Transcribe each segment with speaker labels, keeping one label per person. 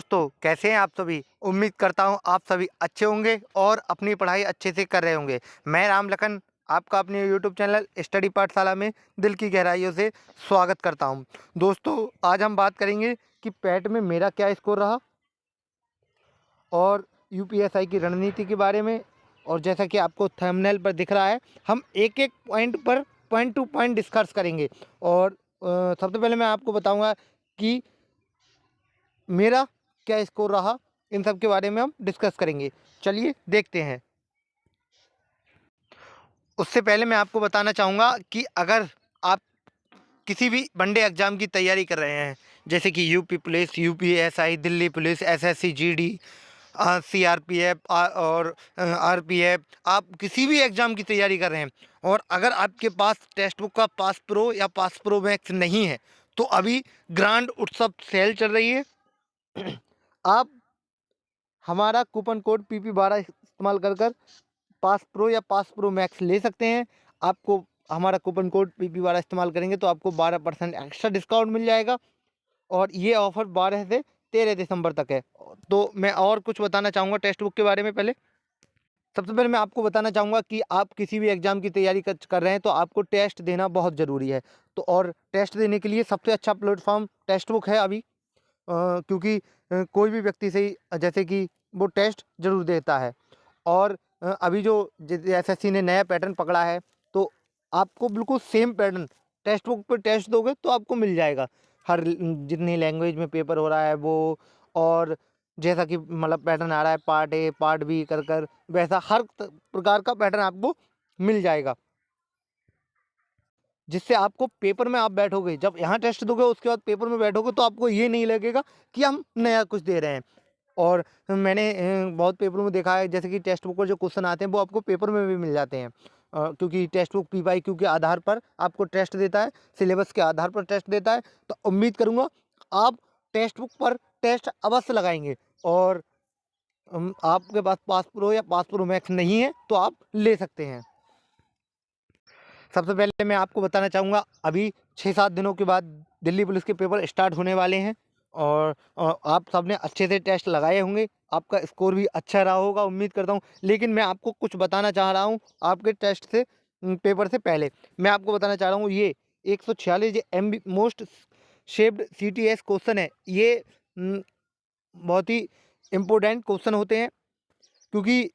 Speaker 1: दोस्तों, कैसे हैं आप सभी? उम्मीद करता हूँ आप सभी अच्छे होंगे और अपनी पढ़ाई अच्छे से कर रहे होंगे। मैं राम लखन आपका अपने यूट्यूब चैनल स्टडी पाठशाला में दिल की गहराइयों से स्वागत करता हूँ। दोस्तों, आज हम बात करेंगे कि पैट में मेरा क्या स्कोर रहा और यूपीएसआई की रणनीति के बारे में। और जैसा कि आपको थंबनेल पर दिख रहा है, हम एक-एक पॉइंट पर पॉइंट टू पॉइंट डिस्कस करेंगे। और सबसे पहले मैं आपको बताऊँगा कि मेरा क्या स्कोर रहा, इन सब के बारे में हम डिस्कस करेंगे। चलिए देखते हैं। उससे पहले मैं आपको बताना चाहूँगा कि अगर आप किसी भी वनडे एग्ज़ाम की तैयारी कर रहे हैं, जैसे कि UP police, UPSI, Delhi police, SSC GD, CRPF और आरपीएफ, आप किसी भी एग्ज़ाम की तैयारी कर रहे हैं और अगर आपके पास टेक्स्ट बुक का पास प्रो या पास प्रो मैक्स नहीं है, तो अभी ग्रांड उत्सव सेल चल रही है। आप हमारा कूपन कोड PP12 इस्तेमाल कर पास प्रो या पास प्रो मैक्स ले सकते हैं। आपको हमारा कूपन कोड PP12 इस्तेमाल करेंगे तो आपको 12% एक्स्ट्रा डिस्काउंट मिल जाएगा और ये ऑफ़र 12 से 13 दिसंबर तक है। तो मैं और कुछ बताना चाहूँगा टेक्स्ट बुक के बारे में। पहले सबसे पहले मैं आपको बताना चाहूँगा कि आप किसी भी एग्ज़ाम की तैयारी कर रहे हैं तो आपको टेस्ट देना बहुत ज़रूरी है। तो और टेस्ट देने के लिए सबसे अच्छा प्लेटफ़ॉर्म टेक्स्ट बुक है अभी। क्योंकि कोई भी व्यक्ति से ही जैसे कि वो टेस्ट ज़रूर देता है। और अभी जो एसएससी ने नया पैटर्न पकड़ा है, तो आपको बिल्कुल सेम पैटर्न टेक्स्ट बुक पे टेस्ट दोगे तो आपको मिल जाएगा। हर जितनी लैंग्वेज में पेपर हो रहा है वो, और जैसा कि मतलब पैटर्न आ रहा है पार्ट ए पार्ट बी कर वैसा हर प्रकार का पैटर्न आपको मिल जाएगा, जिससे आपको पेपर में आप बैठोगे, जब यहाँ टेस्ट दोगे उसके बाद पेपर में बैठोगे तो आपको ये नहीं लगेगा कि हम नया कुछ दे रहे हैं। और मैंने बहुत पेपरों में देखा है, जैसे कि टेक्स्ट बुक पर जो क्वेश्चन आते हैं वो आपको पेपर में भी मिल जाते हैं। क्योंकि टेक्स्ट बुक PYQ के आधार पर आपको टेस्ट देता है, सिलेबस के आधार पर टेस्ट देता है। तो उम्मीद करूँगा आप टेक्स्ट बुक पर टेस्ट अवश्य लगाएंगे। और आपके पास पास प्रो या पास प्रो मैक्स नहीं है तो आप ले सकते हैं। सबसे पहले मैं आपको बताना चाहूँगा, अभी 6-7 दिनों के बाद दिल्ली पुलिस के पेपर स्टार्ट होने वाले हैं और आप सबने अच्छे से टेस्ट लगाए होंगे, आपका स्कोर भी अच्छा रहा होगा उम्मीद करता हूँ। लेकिन मैं आपको कुछ बताना चाह रहा हूँ आपके टेस्ट से पेपर से पहले। मैं आपको बताना चाह रहा हूँ, ये 146 ये MB most shaped CTS question है। ये बहुत ही इम्पोर्टेंट क्वेश्चन होते हैं, क्योंकि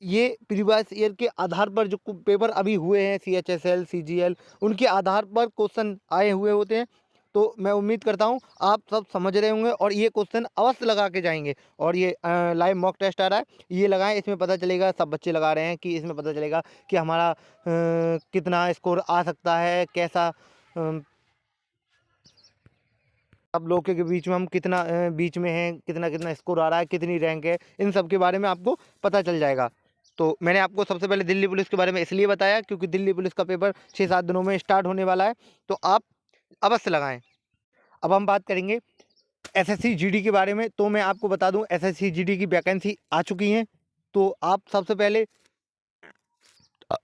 Speaker 1: ये प्रीवियस ईयर के आधार पर जो पेपर अभी हुए हैं CHSL, CGL, उनके आधार पर क्वेश्चन आए हुए होते हैं। तो मैं उम्मीद करता हूँ आप सब समझ रहे होंगे और ये क्वेश्चन अवश्य लगा के जाएंगे। और ये लाइव मॉक टेस्ट आ रहा है, ये लगाएं, इसमें पता चलेगा, सब बच्चे लगा रहे हैं कि इसमें पता चलेगा कि हमारा कितना स्कोर आ सकता है, कैसा सब लोगों के बीच में हम कितना बीच में हैं, कितना कितना स्कोर आ रहा है, कितनी रैंक है, इन सब के बारे में आपको पता चल जाएगा। तो मैंने आपको सबसे पहले दिल्ली पुलिस के बारे में इसलिए बताया क्योंकि दिल्ली पुलिस का पेपर 6-7 दिनों में स्टार्ट होने वाला है, तो आप अवश्य लगाएं। अब हम बात करेंगे SSC GD के बारे में। तो मैं आपको बता दूं, SSC GD की वैकेंसी आ चुकी हैं। तो आप सबसे पहले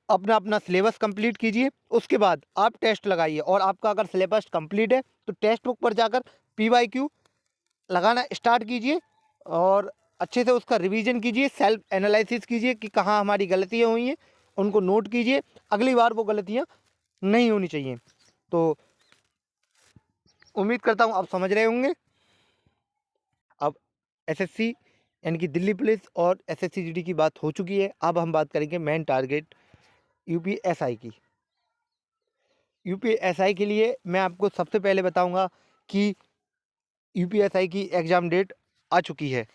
Speaker 1: अपना अपना सिलेबस कंप्लीट कीजिए, उसके बाद आप टेस्ट लगाइए। और आपका अगर सिलेबस कंप्लीट है तो टेक्स्ट बुक पर जाकर PYQ लगाना स्टार्ट कीजिए और अच्छे से उसका रिवीजन कीजिए, सेल्फ एनालिसिस कीजिए कि कहाँ हमारी गलतियाँ हुई हैं, उनको नोट कीजिए। अगली बार वो गलतियाँ नहीं होनी चाहिए। तो उम्मीद करता हूँ आप समझ रहे होंगे। अब SSC यानी कि दिल्ली पुलिस और SSC GD की बात हो चुकी है। अब हम बात करेंगे मेन टारगेट UPSI की। UPSI के लिए मैं आपको सबसे पहले बताऊंगा कि UPSI की एग्ज़ाम डेट आ चुकी है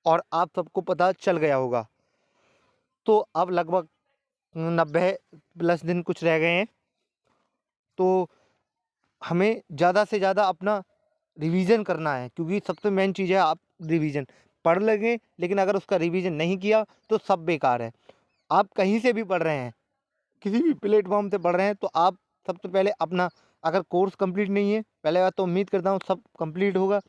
Speaker 1: और आप सबको पता चल गया होगा। तो अब लगभग 90 प्लस दिन कुछ रह गए हैं। तो हमें ज़्यादा से ज़्यादा अपना रिवीजन करना है, क्योंकि सबसे मेन चीज़ है आप रिवीजन पढ़ लेंगे, लेकिन अगर उसका रिवीजन नहीं किया तो सब बेकार है। आप कहीं से भी पढ़ रहे हैं, किसी भी प्लेटफॉर्म से पढ़ रहे हैं, तो आप सबसे पहले अपना, अगर कोर्स कंप्लीट नहीं है, पहले बात तो उम्मीद करता हूँ सब कंप्लीट होगा।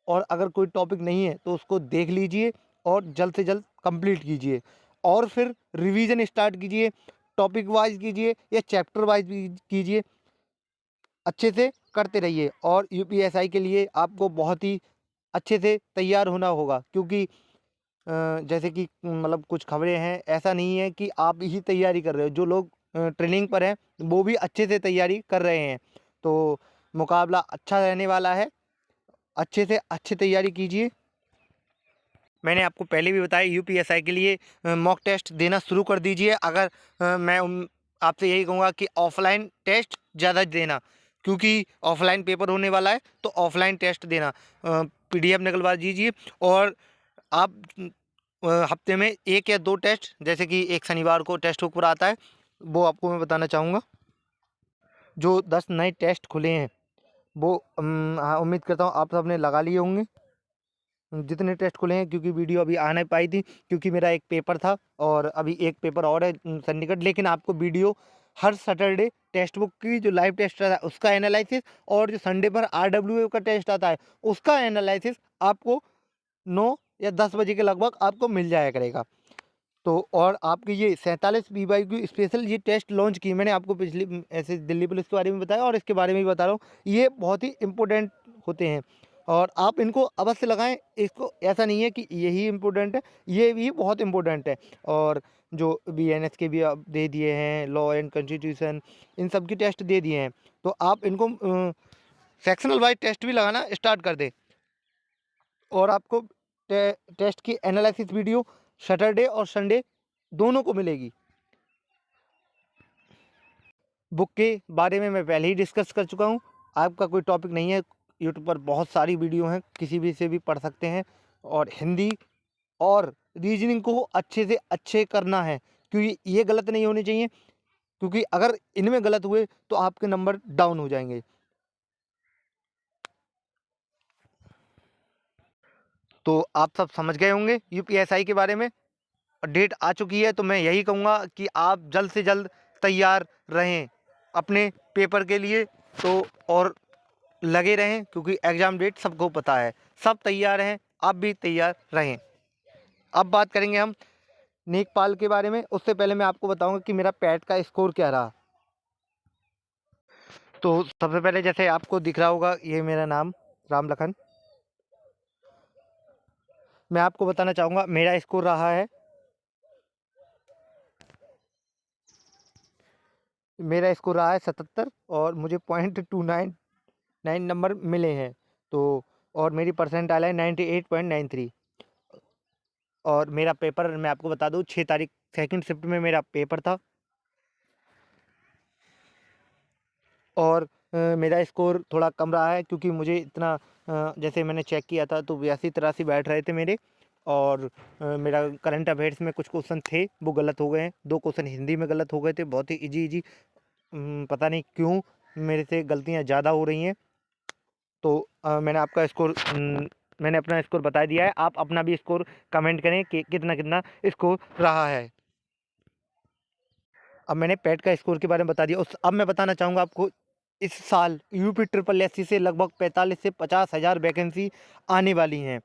Speaker 1: और अगर कोई टॉपिक नहीं है तो उसको देख लीजिए और जल्द से जल्द कंप्लीट कीजिए और फिर रिवीजन स्टार्ट कीजिए। टॉपिक वाइज कीजिए या चैप्टर वाइज भी कीजिए, अच्छे से करते रहिए। और UPSI के लिए आपको बहुत ही अच्छे से तैयार होना होगा, क्योंकि जैसे कि मतलब कुछ खबरें हैं, ऐसा नहीं है कि आप ही तैयारी कर रहे हो, जो लोग ट्रेनिंग पर हैं वो भी अच्छे से तैयारी कर रहे हैं। तो मुकाबला अच्छा रहने वाला है, अच्छे से अच्छी तैयारी कीजिए। मैंने आपको पहले भी बताया, यूपीएसआई के लिए मॉक टेस्ट देना शुरू कर दीजिए। अगर मैं आपसे यही कहूँगा कि ऑफलाइन टेस्ट ज़्यादा देना, क्योंकि ऑफलाइन पेपर होने वाला है, तो ऑफलाइन टेस्ट देना, पीडीएफ निकलवा दीजिए। और आप हफ्ते में 1 या 2 टेस्ट, जैसे कि एक शनिवार को टेस्ट पेपर आता है, वो आपको मैं बताना चाहूँगा। जो 10 नए टेस्ट खुले हैं वो हाँ, उम्मीद करता हूँ आप सबने लगा लिए होंगे जितने टेस्ट खुले हैं, क्योंकि वीडियो अभी आ नहीं पाई थी, क्योंकि मेरा एक पेपर था और अभी एक पेपर और है सन्निकट। लेकिन आपको वीडियो हर सैटरडे टेक्स्ट बुक की जो लाइव टेस्ट आता है उसका एनालिसिस, और जो संडे पर RWA का टेस्ट आता है उसका एनालिसिस आपको 9 या 10 बजे के लगभग आपको मिल जाया करेगा। तो और आपके ये 47 BYQ स्पेशल ये टेस्ट लॉन्च की मैंने आपको पिछली ऐसे दिल्ली पुलिस के बारे में बताया, और इसके बारे में भी बता रहा हूँ। ये बहुत ही इम्पोर्टेंट होते हैं और आप इनको अवश्य लगाएं। इसको ऐसा नहीं है कि यही इम्पोर्टेंट है, ये भी बहुत इम्पोर्टेंट है। और जो BNS के भी आप दे दिए हैं, लॉ एंड कॉन्स्टिट्यूशन, इन सब की टेस्ट दे दिए हैं, तो आप इनको सेक्शनल वाइज टेस्ट भी लगाना स्टार्ट कर दें। और आपको टेस्ट की एनालिसिस वीडियो सैटरडे और संडे दोनों को मिलेगी। बुक के बारे में मैं पहले ही डिस्कस कर चुका हूँ, आपका कोई टॉपिक नहीं है। यूट्यूब पर बहुत सारी वीडियो हैं, किसी भी से भी पढ़ सकते हैं। और हिंदी और रीजनिंग को अच्छे से अच्छे करना है, क्योंकि ये गलत नहीं होनी चाहिए, क्योंकि अगर इनमें गलत हुए तो आपके नंबर डाउन हो जाएंगे। तो आप सब समझ गए होंगे यूपीएसआई के बारे में। डेट आ चुकी है, तो मैं यही कहूँगा कि आप जल्द से जल्द तैयार रहें अपने पेपर के लिए। तो और लगे रहें, क्योंकि एग्ज़ाम डेट सबको पता है, सब तैयार हैं, आप भी तैयार रहें। अब बात करेंगे हम नेकपाल के बारे में। उससे पहले मैं आपको बताऊंगा कि मेरा पैट का स्कोर क्या रहा। तो सबसे पहले जैसे आपको दिख रहा होगा, ये मेरा नाम राम लखन। मैं आपको बताना चाहूँगा मेरा स्कोर रहा है, मेरा स्कोर रहा है 77, और मुझे .299 नंबर मिले हैं। तो और मेरी परसेंटाइल है 98.93। और मेरा पेपर मैं आपको बता दूं, 6 तारीख सेकंड शिफ्ट में मेरा पेपर था। और मेरा स्कोर थोड़ा कम रहा है, क्योंकि मुझे इतना जैसे मैंने चेक किया था तो 82-83 बैठ रहे थे मेरे। और मेरा करंट अफेयर्स में कुछ क्वेश्चन थे वो गलत हो गए हैं, 2 क्वेश्चन हिंदी में गलत हो गए थे, बहुत ही इजी। पता नहीं क्यों मेरे से गलतियाँ ज़्यादा हो रही हैं। तो मैंने अपना स्कोर बता दिया है। आप अपना भी स्कोर कमेंट करें कि कितना कितना स्कोर रहा है। अब मैंने पैट का स्कोर के बारे में बता दिया। अब मैं बताना चाहूँगा आपको, इस साल यूपी ट्रिपल एससी से लगभग 45 से 50 हज़ार वैकेंसी आने वाली हैं,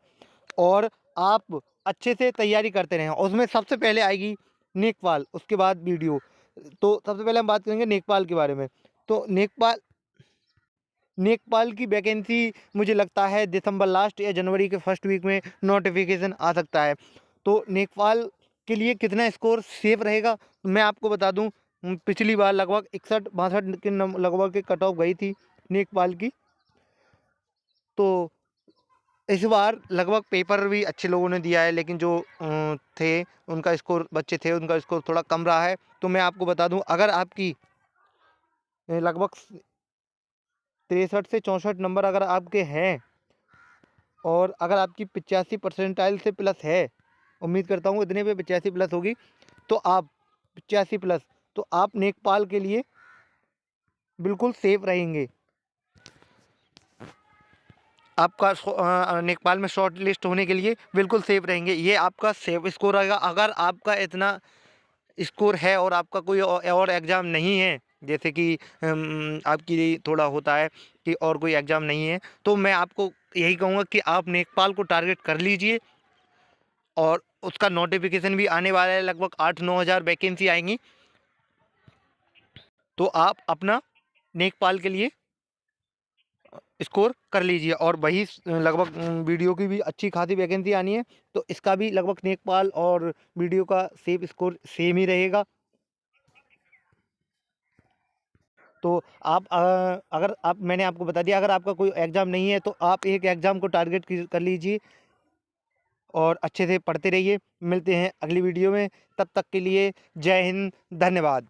Speaker 1: और आप अच्छे से तैयारी करते रहें। उसमें सबसे पहले आएगी नेकपाल, उसके बाद वीडियो। तो सबसे पहले हम बात करेंगे नेकपाल के बारे में। तो नेकपाल नेकपाल की वैकेंसी मुझे लगता है दिसंबर लास्ट या जनवरी के फर्स्ट वीक में नोटिफिकेशन आ सकता है। तो नेकपाल के लिए कितना स्कोर सेफ रहेगा मैं आपको बता दूं। पिछली बार लगभग 61-62 के लगभग के कट ऑफ गई थी नेकपाल की। तो इस बार लगभग पेपर भी अच्छे लोगों ने दिया है, लेकिन जो थे उनका स्कोर, बच्चे थे उनका स्कोर थोड़ा कम रहा है। तो मैं आपको बता दूं, अगर आपकी लगभग 63 से 64 नंबर अगर आपके हैं, और अगर आपकी 85 परसेंटाइल से प्लस है, उम्मीद करता हूँ इतने पे 85 प्लस होगी, तो आप 85 प्लस, तो आप नेकपाल के लिए बिल्कुल सेफ रहेंगे। आपका नेकपाल में शॉर्ट लिस्ट होने के लिए बिल्कुल सेफ रहेंगे। ये आपका सेफ स्कोर रहेगा। अगर आपका इतना स्कोर है और आपका कोई और एग्ज़ाम नहीं है, जैसे कि आपकी थोड़ा होता है कि और कोई एग्ज़ाम नहीं है, तो मैं आपको यही कहूँगा कि आप नेकपाल को टारगेट कर लीजिए। और उसका नोटिफिकेशन भी आने वाला है, लगभग 8-9 हज़ार वैकेंसी आएंगी। तो आप अपना नेकपाल के लिए स्कोर कर लीजिए। और वही लगभग वीडियो की भी अच्छी खासी वैकेंसी आनी है, तो इसका भी लगभग नेकपाल और वीडियो का सेम स्कोर सेम ही रहेगा। तो आप अगर आप मैंने आपको बता दिया, अगर आपका कोई एग्ज़ाम नहीं है तो आप एक एग्ज़ाम को टारगेट कर लीजिए और अच्छे से पढ़ते रहिए। मिलते हैं अगली वीडियो में, तब तक के लिए जय हिंद, धन्यवाद।